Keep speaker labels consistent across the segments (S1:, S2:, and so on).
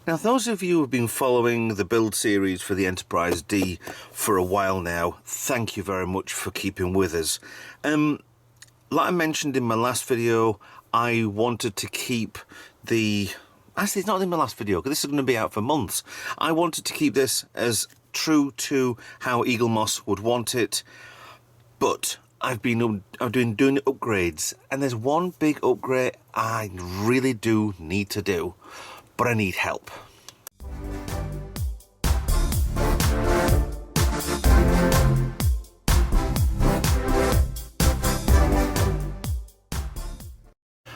S1: Now, those of you who have been following the build series for the Enterprise D for a while now, thank you very much for keeping with us. Like I mentioned in my last video, I wanted to keep the... Actually, it's not in my last video, because this is going to be out for months. I wanted to keep this as true to how Eaglemoss would want it, but I've been doing upgrades, and there's one big upgrade I really do need to do, but I need help.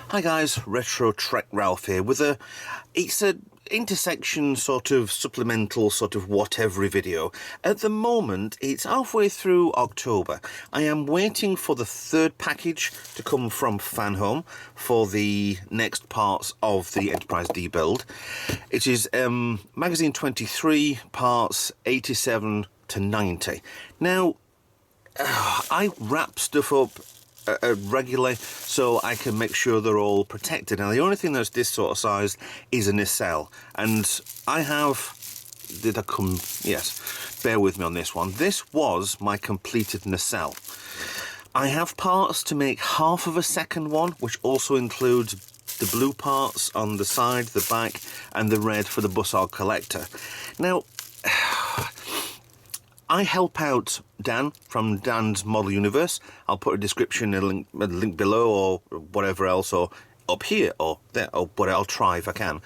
S1: Hi guys, Retro Trek Ralph here with it's a intersection sort of supplemental sort of whatever video. At the moment it's halfway through October. I am waiting for the third package to come from Fanhome for the next parts of the Enterprise D build. It is magazine 23, parts 87 to 90. Now I wrap stuff up regularly so I can make sure they're all protected. Now the only thing that's this sort of size is a nacelle, and I have, did I come, yes, bear with me on this one. This was my completed nacelle. I have parts to make half of a second one, which also includes the blue parts on the side, the back, and the red for the HeroCollector. Now I help out Dan from Dan's Model Universe. I'll put a description, a link below, or whatever else, or up here, or there, or whatever. I'll try if I can.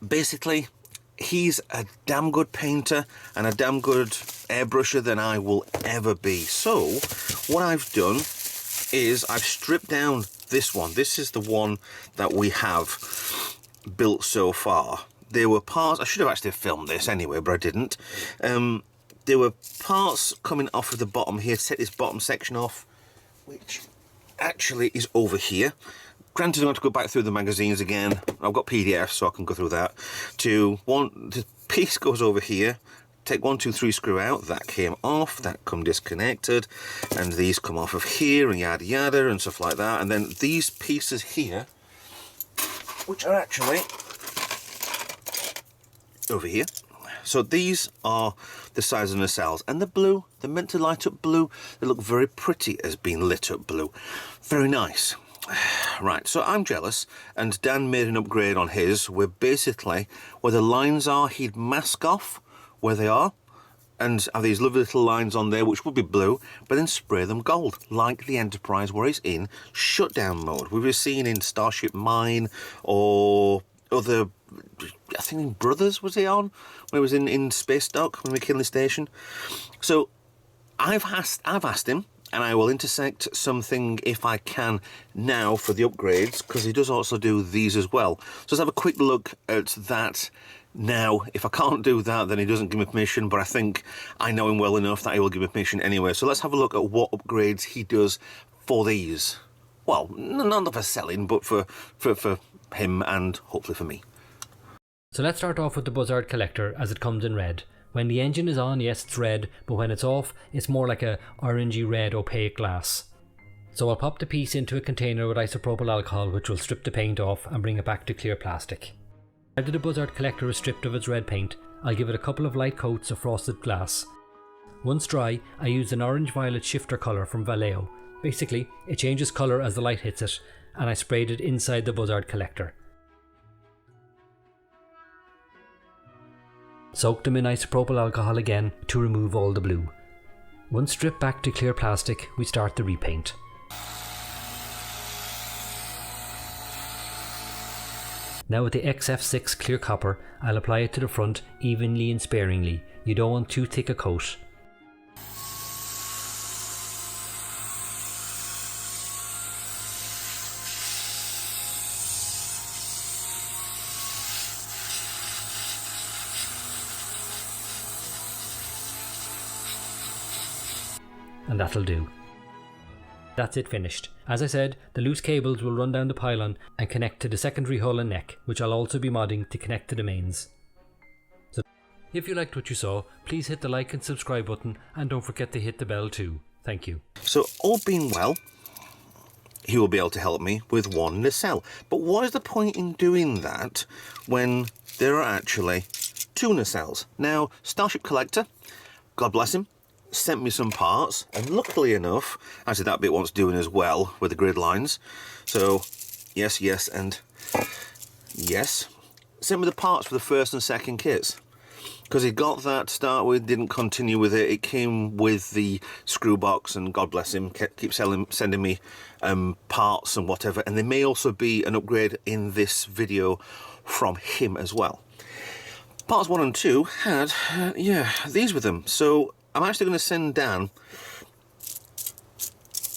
S1: Basically, he's a damn good painter and a damn good airbrusher than I will ever be. So, what I've done is I've stripped down this one. This is the one that we have built so far. There were parts, I should have actually filmed this anyway, but I didn't. There were parts coming off of the bottom here to set this bottom section off, which actually is over here. Granted, I'm going to go back through the magazines again. I've got PDFs, so I can go through that. The piece goes over here. Take 1, 2, 3 screw out. That came off. That come disconnected, and these come off of here, and yada yada, and stuff like that. And then these pieces here, which are actually over here. So these are the size of nacelles, and the blue, they're meant to light up blue. They look very pretty as being lit up blue. Very nice. Right, so I'm jealous, and Dan made an upgrade on his where basically where the lines are, he'd mask off where they are and have these lovely little lines on there which would be blue, but then spray them gold like the Enterprise where it's in shutdown mode. We've seen in Starship Mine or other, I think in Brothers was he on when he was in Space Dock when we killed the station. So I've asked him, and I will intersect something if I can now for the upgrades, because he does also do these as well. So let's have a quick look at that now. If I can't do that, then he doesn't give me permission, but I think I know him well enough that he will give me permission anyway. So let's have a look at what upgrades he does for these. Well, not for selling, but for him and hopefully for me.
S2: So let's start off with the HeroCollector as it comes in red. When the engine is on, yes, it's red, but when it's off, it's more like a orangey red opaque glass. So I'll pop the piece into a container with isopropyl alcohol, which will strip the paint off and bring it back to clear plastic. After the HeroCollector is stripped of its red paint, I'll give it a couple of light coats of frosted glass. Once dry, I use an orange-violet shifter colour from Vallejo. Basically, it changes colour as the light hits it, and I sprayed it inside the HeroCollector. Soak them in isopropyl alcohol again to remove all the blue. Once stripped back to clear plastic, we start the repaint. Now with the XF6 clear copper, I'll apply it to the front evenly and sparingly. You don't want too thick a coat. And that'll do. That's it finished. As I said, the loose cables will run down the pylon and connect to the secondary hull and neck, which I'll also be modding to connect to the mains. So if you liked what you saw, please hit the like and subscribe button, and don't forget to hit the bell too. Thank you.
S1: So all being well, he will be able to help me with one nacelle. But what is the point in doing that when there are actually two nacelles? Now, Starship Collector, God bless him, sent me some parts, and luckily enough, actually that bit wants doing as well with the grid lines. So yes, yes, and yes. Sent me the parts for the first and second kits, because he got that to start with, didn't continue with it. It came with the screw box, and God bless him, keeps sending me parts and whatever. And there may also be an upgrade in this video from him as well. Parts 1 and 2 had, yeah, these with them. So I'm actually going to send Dan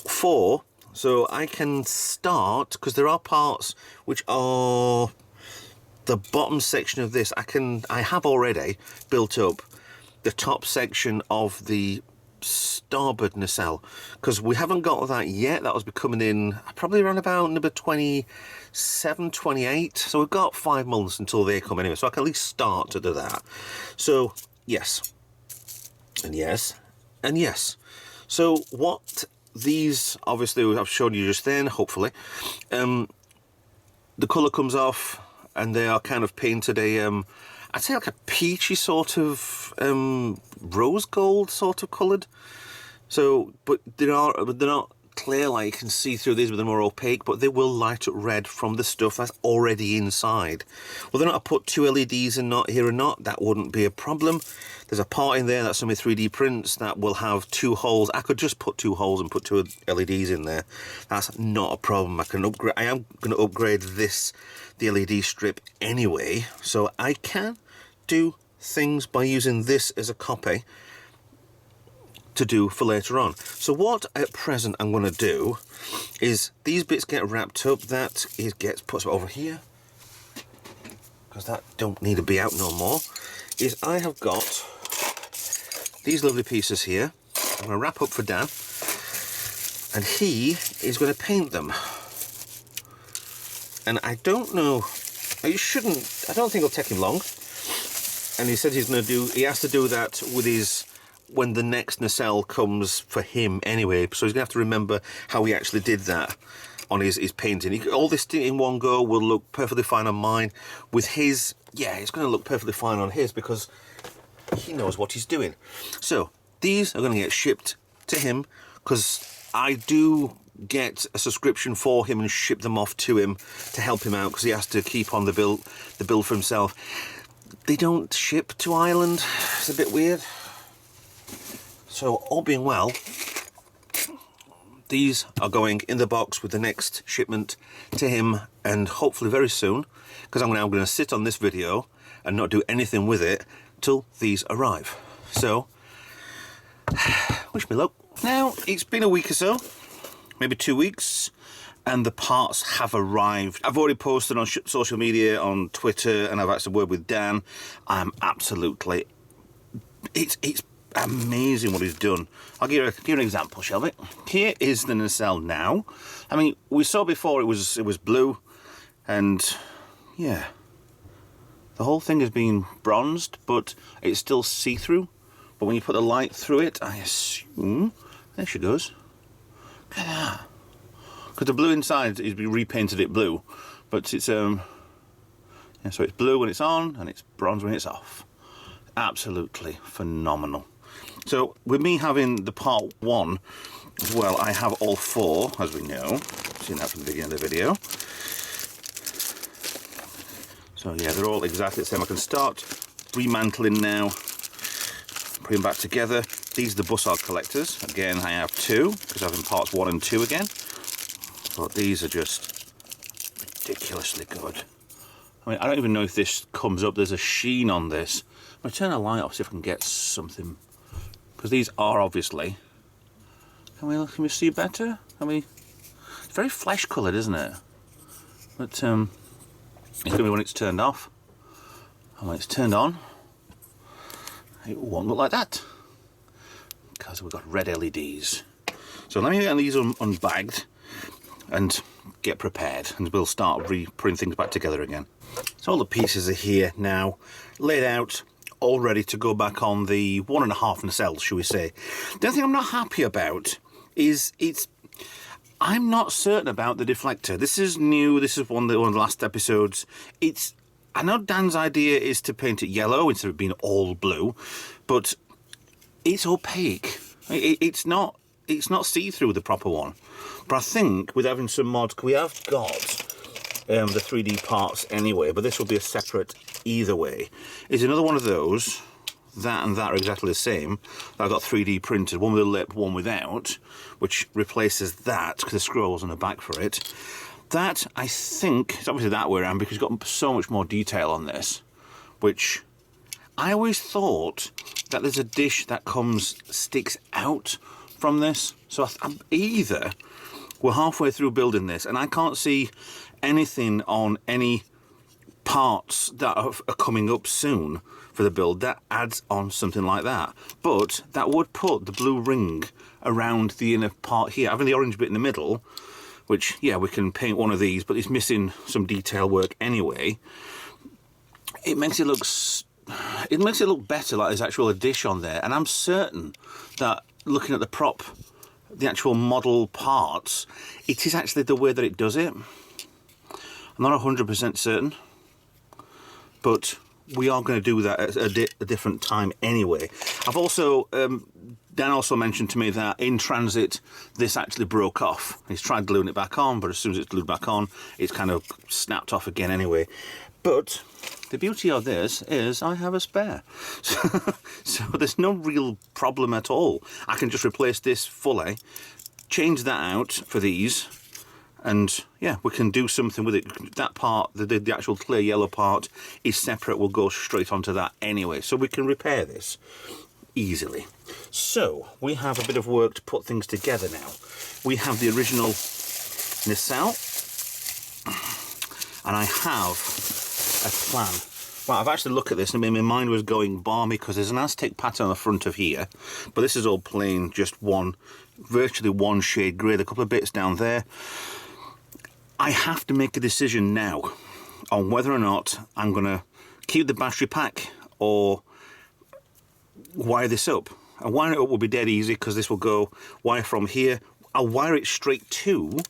S1: 4, so I can start, because there are parts which are the bottom section of this. I have already built up the top section of the starboard nacelle, because we haven't got that yet. That was coming in probably around about number 27, 28. So we've got 5 months until they come anyway, so I can at least start to do that. So yes, and yes, and yes. So what these, obviously I've shown you just then, hopefully, the colour comes off, and they are kind of painted I'd say like a peachy sort of rose gold sort of coloured. So, but they're not clear like you can see through these, but they're more opaque, but they will light up red from the stuff that's already inside. Whether or not I put 2 LEDs in not here or not, that wouldn't be a problem. There's a part in there that's some 3D prints that will have 2 holes. I could just put 2 holes and put 2 LEDs in there. That's not a problem. I can upgrade. I am going to upgrade the LED strip anyway, so I can do things by using this as a copy to do for later on. So what at present I'm going to do is these bits get wrapped up, that is gets put over here, because that don't need to be out no more, is I have got these lovely pieces here. I'm going to wrap up for Dan, and he is going to paint them. And I don't know, I don't think it'll take him long. And he said he has to do that with his, when the next nacelle comes for him anyway. So he's going to have to remember how he actually did that on his painting. All this in one go will look perfectly fine on mine. With his, yeah, it's going to look perfectly fine on his, because he knows what he's doing. So these are going to get shipped to him, because I do get a subscription for him and ship them off to him to help him out, because he has to keep on the build for himself. They don't ship to Ireland. It's a bit weird. So all being well, these are going in the box with the next shipment to him, and hopefully very soon, because I'm going to sit on this video and not do anything with it till these arrive. So wish me luck. Now it's been a week or so, maybe 2 weeks, and the parts have arrived. I've already posted on social media, on Twitter, and I've actually worked with Dan. I'm absolutely, it's amazing what he's done. I'll give you an example, shall we? Here is the nacelle now. I mean, we saw before it was blue, and yeah, the whole thing has been bronzed, but it's still see-through. But when you put the light through it, I assume, there she goes. Look at that. Because the blue inside, he's repainted it blue, but it's yeah, so it's blue when it's on and it's bronze when it's off. Absolutely phenomenal. So with me having the part 1 as well, I have all 4, as we know. Seen that from the beginning of the video. So yeah, they're all exactly the same. I can start remantling now, putting them back together. These are the buzzard collectors. Again, I have 2, because I'm in parts 1 and 2 again. But these are just ridiculously good. I mean, I don't even know if this comes up. There's a sheen on this. I'm going to turn the light off, see if I can get something. Because these are obviously... Can we see better? It's very flesh coloured, isn't it? But it's going to be when it's turned off. And when it's turned on, it won't look like that, because we've got red LEDs. So let me get these unbagged and get prepared, and we'll start putting things back together again. So all the pieces are here now, laid out, all ready to go back on the 1.5 nacelles, shall we say. The only thing I'm not happy about is I'm not certain about the deflector. This is new. This is one of the last episodes. I know Dan's idea is to paint it yellow instead of being all blue, but it's opaque. It's not see-through, the proper one. But I think with having some mods, we have got the 3D parts anyway, but this will be a separate either way. Is another one of those. That and that are exactly the same. I've got 3D printed, one with a lip, one without, which replaces that because the screw holes on the back for it. That, I think, it's obviously that way around because it's got so much more detail on this, which I always thought that there's a dish that sticks out from this. So I'm either we're halfway through building this and I can't see anything on any parts that are coming up soon for the build that adds on something like that, but that would put the blue ring around the inner part here, having the orange bit in the middle, which, yeah, we can paint one of these, but it's missing some detail work anyway. It makes it look better, like there's actual a dish on there, and I'm certain that looking at the actual model parts, it is actually the way that it does it. I'm not 100% certain, but we are going to do that at a different time anyway. I've also, Dan also mentioned to me that in transit, this actually broke off. He's tried gluing it back on, but as soon as it's glued back on, it's kind of snapped off again anyway. But the beauty of this is I have a spare. So there's no real problem at all. I can just replace this fully, change that out for these, and yeah, we can do something with it. That part, the actual clear yellow part, is separate. We'll go straight onto that anyway, so we can repair this easily. So we have a bit of work to put things together now. We have the original nacelle, and I have a plan. Well, I've actually looked at this and my mind was going balmy because there's an Aztec pattern on the front of here, but this is all plain, just virtually one shade grey. A couple of bits down there. I have to make a decision now on whether or not I'm going to keep the battery pack or wire this up. And wiring it up will be dead easy because this will go wire from here. I'll wire it straight to...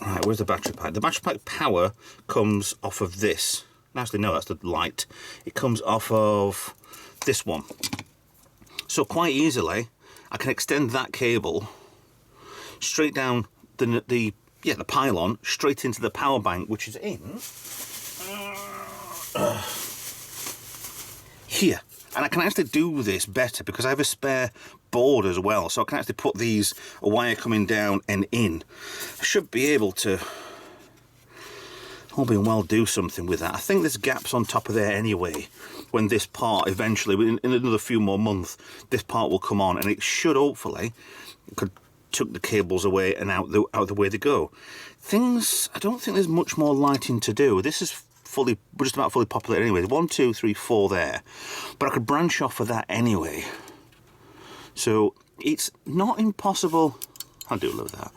S1: Right, where's the battery pack? The battery pack power comes off of this. Actually, no, that's the light. It comes off of this one. So quite easily, I can extend that cable straight down the pylon, straight into the power bank, which is in here. And I can actually do this better because I have a spare board as well, so I can actually put a wire coming down and in. I should be able to, all being well, do something with that. I think there's gaps on top of there anyway. When this part eventually, in another few more months, this part will come on, and it should hopefully could tuck the cables away and out the way they go. I don't think there's much more lighting to do. This is just about fully populated anyway. 1, 2, 3, 4 there, but I could branch off of that anyway. So it's not impossible. I do love that.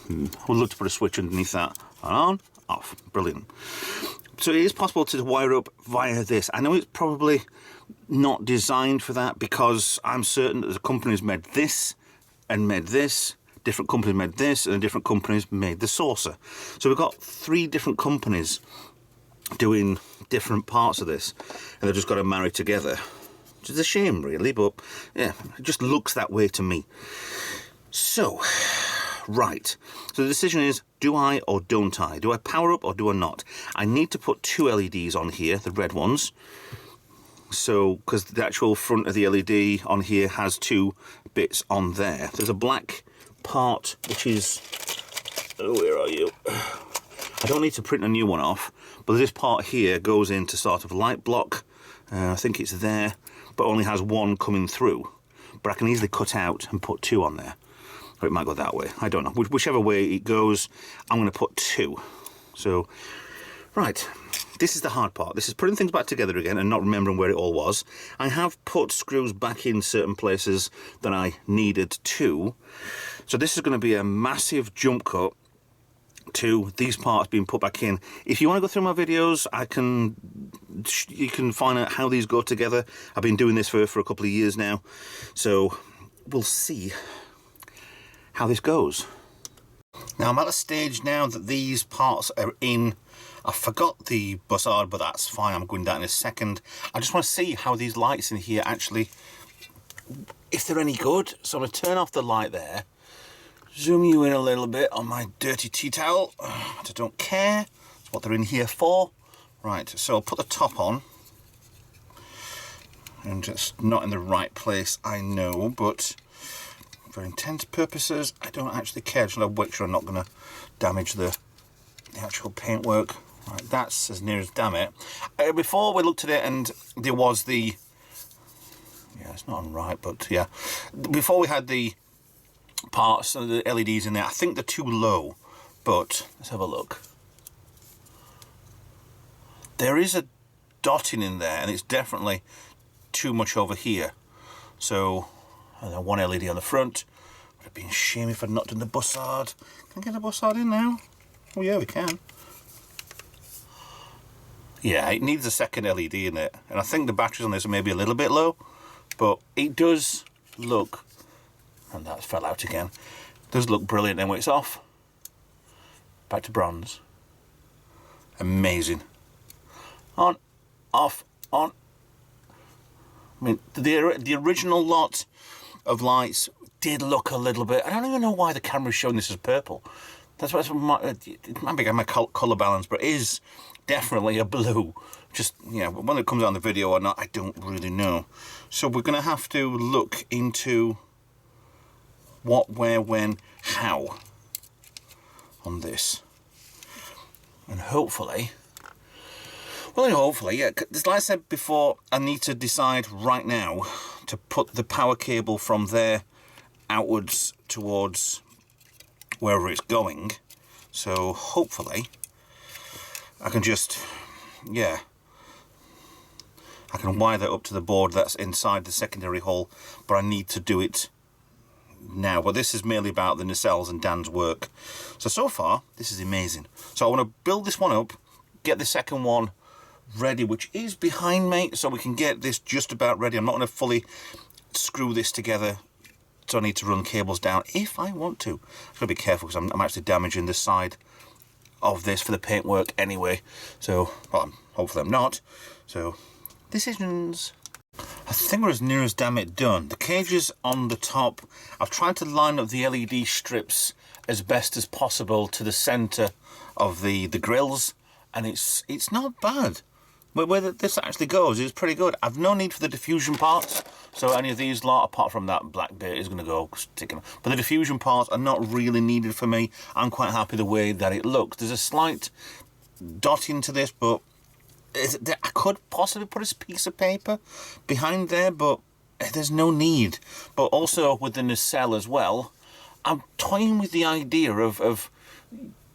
S1: I would love to put a switch underneath that. On, off. Brilliant. So it is possible to wire up via this. I know it's probably not designed for that because I'm certain that the company's made this and made this, different companies made this, and different companies made the saucer. So we've got 3 different companies doing different parts of this, and they've just got to marry together. Which is a shame, really, but yeah, it just looks that way to me. So, right. So the decision is, do I or don't I? Do I power up or do I not? I need to put 2 LEDs on here, the red ones. So, because the actual front of the LED on here has 2 bits on there. There's a black part, which is... Oh, where are you? I don't need to print a new one off, but this part here goes into sort of light block. I think it's there, but only has 1 coming through. But I can easily cut out and put 2 on there. Or it might go that way. I don't know. Whichever way it goes, I'm going to put 2. So, right. This is the hard part. This is putting things back together again and not remembering where it all was. I have put screws back in certain places that I needed to. So this is going to be a massive jump cut to these parts being put back in. If you want to go through my videos, you can find out how these go together. I've been doing this for a couple of years now, so we'll see how this goes. Now I'm at the stage now that these parts are in. I forgot the buzzard, but that's fine. I'm going down in a second. I just want to see how these lights in here actually, if they're any good. So I'm going to turn off the light there. Zoom you in a little bit on my dirty tea towel. I don't care. That's what they're in here for. Right, so I'll put the top on. And just not in the right place, I know, but for intents purposes, I don't actually care. Just want to make sure I'm not going to damage the actual paintwork. Right, that's as near as damn it. Before we looked at it and there was the... Yeah, it's not on right, but yeah. Before we had the parts, the LEDs in there, I think they're too low, but let's have a look. There is a dotting in there and it's definitely too much over here. So, I don't know, one LED on the front. Would have been a shame if I'd not done the buzzard. Can I get the buzzard in now? Oh yeah, we can. Yeah, it needs a second LED in it. And I think the batteries on this are maybe a little bit low, but it does look, and that fell out again, it does look brilliant. Then when it's off, back to bronze. Amazing. On, off, on. I mean, the original lot of lights did look a little bit, I don't even know why the camera's showing this as purple. That's what it might be my colour balance, but it is definitely a blue. Just, yeah, whether it comes out on the video or not, I don't really know. So we're going to have to look into what, where, when, how on this. And hopefully, well, hopefully, yeah, like I said before, I need to decide right now to put the power cable from there outwards towards wherever it's going. So hopefully I can just, yeah, I can wire that up to the board that's inside the secondary hole, but I need to do it now. But this is mainly about the nacelles and Dan's work. So far, this is amazing. So I want to build this one up, get the second one ready, which is behind me, so we can get this just about ready. I'm not going to fully screw this together, so I need to run cables down if I want to. I've got to be careful because I'm actually damaging the side of this for the paintwork anyway. So, well, hopefully I'm not. So, decisions. I think we're as near as damn it done. The cages on the top, I've tried to line up the LED strips as best as possible to the centre of the grills, and it's not bad. But where this actually goes is pretty good. I've no need for the diffusion parts, so any of these lot, apart from that black bit, is going to go sticking. But the diffusion parts are not really needed for me. I'm quite happy the way that it looks. There's a slight dot into this, but I could possibly put a piece of paper behind there, but there's no need. But also with the nacelle as well, I'm toying with the idea of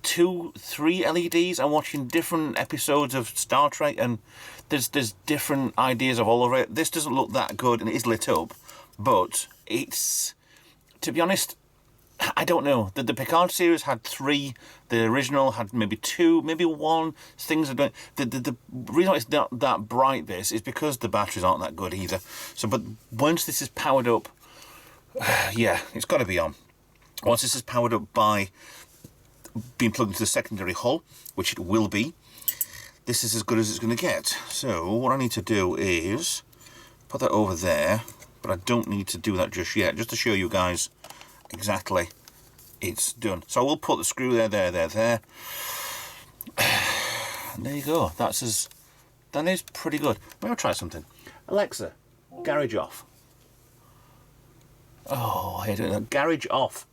S1: 2, 3 LEDs. I'm watching different episodes of Star Trek, and there's different ideas of all of it. This doesn't look that good, and it is lit up, but it's, to be honest, I don't know. The Picard series had 3. The original had maybe 2, maybe 1. Things are doing. The reason it's not that bright, this, is because the batteries aren't that good either. So, but once this is powered up, yeah, it's got to be on. Once this is powered up by being plugged into the secondary hull, which it will be, this is as good as it's going to get. So what I need to do is put that over there, but I don't need to do that just yet, just to show you guys exactly it's done. So I will put the screw there. And there you go. That is pretty good. Maybe I'll try something. Alexa, garage off. Oh, I hate doing that. Garage off.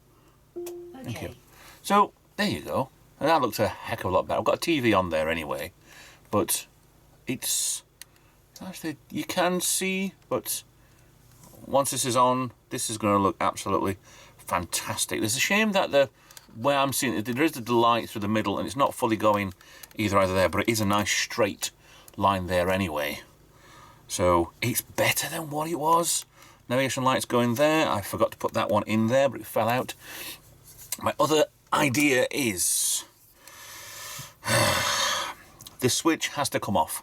S3: Okay.
S1: Thank you. So there you go. And that looks a heck of a lot better. I've got a TV on there anyway, but it's actually, you can see, but once this is on, this is going to look absolutely fantastic. There's a shame that the where I'm seeing it, there is the light through the middle, and it's not fully going either there, but it is a nice straight line there anyway. So it's better than what it was. Navigation light's going there. I forgot to put that one in there, but it fell out. My other idea is the switch has to come off.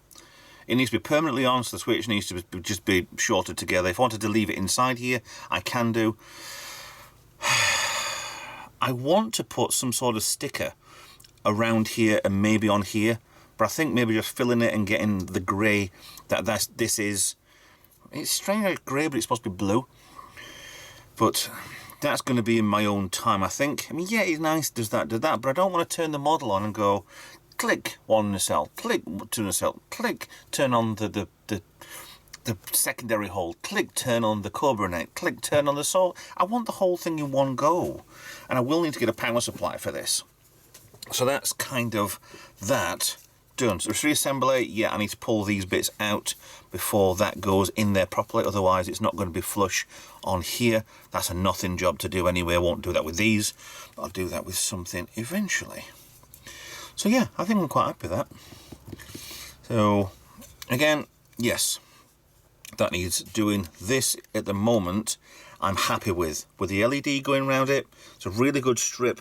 S1: It needs to be permanently on, so the switch needs to just be shorted together. If I wanted to leave it inside here, I can do. I want to put some sort of sticker around here and maybe on here, but I think maybe just filling it and getting the grey this is. It's strange how it's grey, but it's supposed to be blue. But that's going to be in my own time, I think. I mean, yeah, it's nice, does that, but I don't want to turn the model on and go, click one nacelle, click two nacelle, click, turn on the secondary hole, click, turn on the cobra net, click, turn on the saw. I want the whole thing in one go. And I will need to get a power supply for this. So that's kind of that done. So reassembly, yeah, I need to pull these bits out before that goes in there properly, otherwise it's not going to be flush on here. That's a nothing job to do anyway. I won't do that with these. I'll do that with something eventually. So yeah, I think I'm quite happy with that. So again, yes, that needs doing. This at the moment I'm happy with the LED going around it. It's a really good strip,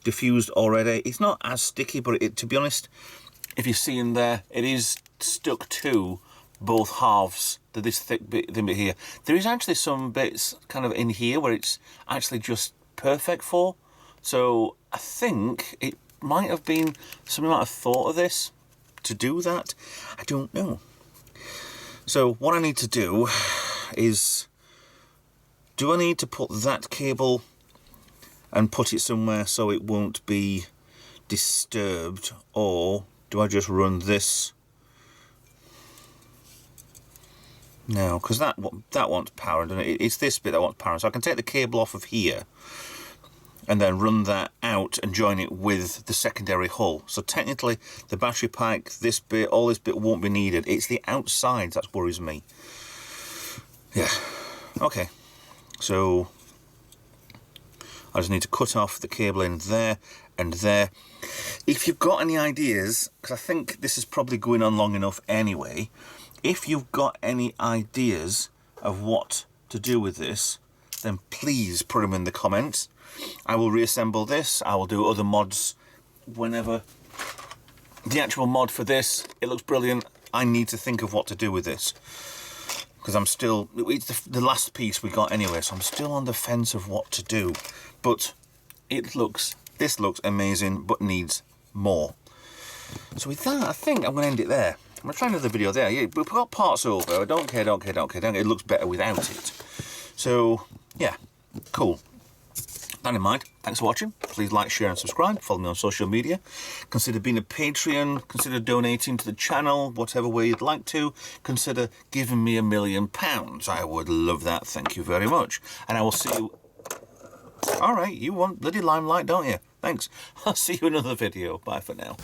S1: diffused already. It's not as sticky, but to be honest, if you see in there, it is stuck to both halves, to this thick bit here. There is actually some bits kind of in here where it's actually just perfect for. So I think it might have been, somebody might have thought of this to do that. I don't know. So what I need to do is, do I need to put that cable and put it somewhere so it won't be disturbed, or do I just run this? No, because that wants power, doesn't it? It's this bit that wants power. So I can take the cable off of here and then run that out and join it with the secondary hull. So technically the battery pack, this bit, all this bit won't be needed. It's the outside that worries me. Yeah, okay. So I just need to cut off the cable in there and there. If you've got any ideas, because I think this is probably going on long enough anyway, if you've got any ideas of what to do with this, then please put them in the comments. I will reassemble this. I will do other mods whenever. The actual mod for this, it looks brilliant. I need to think of what to do with this, because I'm still, it's the last piece we got anyway, so I'm still on the fence of what to do. But this looks amazing, but needs more. So with that, I think I'm going to end it there. I'm going to try another video there. Yeah, we've got parts over. I don't care. It looks better without it. So, yeah, cool. That in mind, thanks for watching. Please like, share and subscribe. Follow me on social media. Consider being a Patreon. Consider donating to the channel, whatever way you'd like to. Consider giving me £1 million. I would love that. Thank you very much. And I will see you... All right, you want bloody limelight, don't you? Thanks. I'll see you in another video. Bye for now.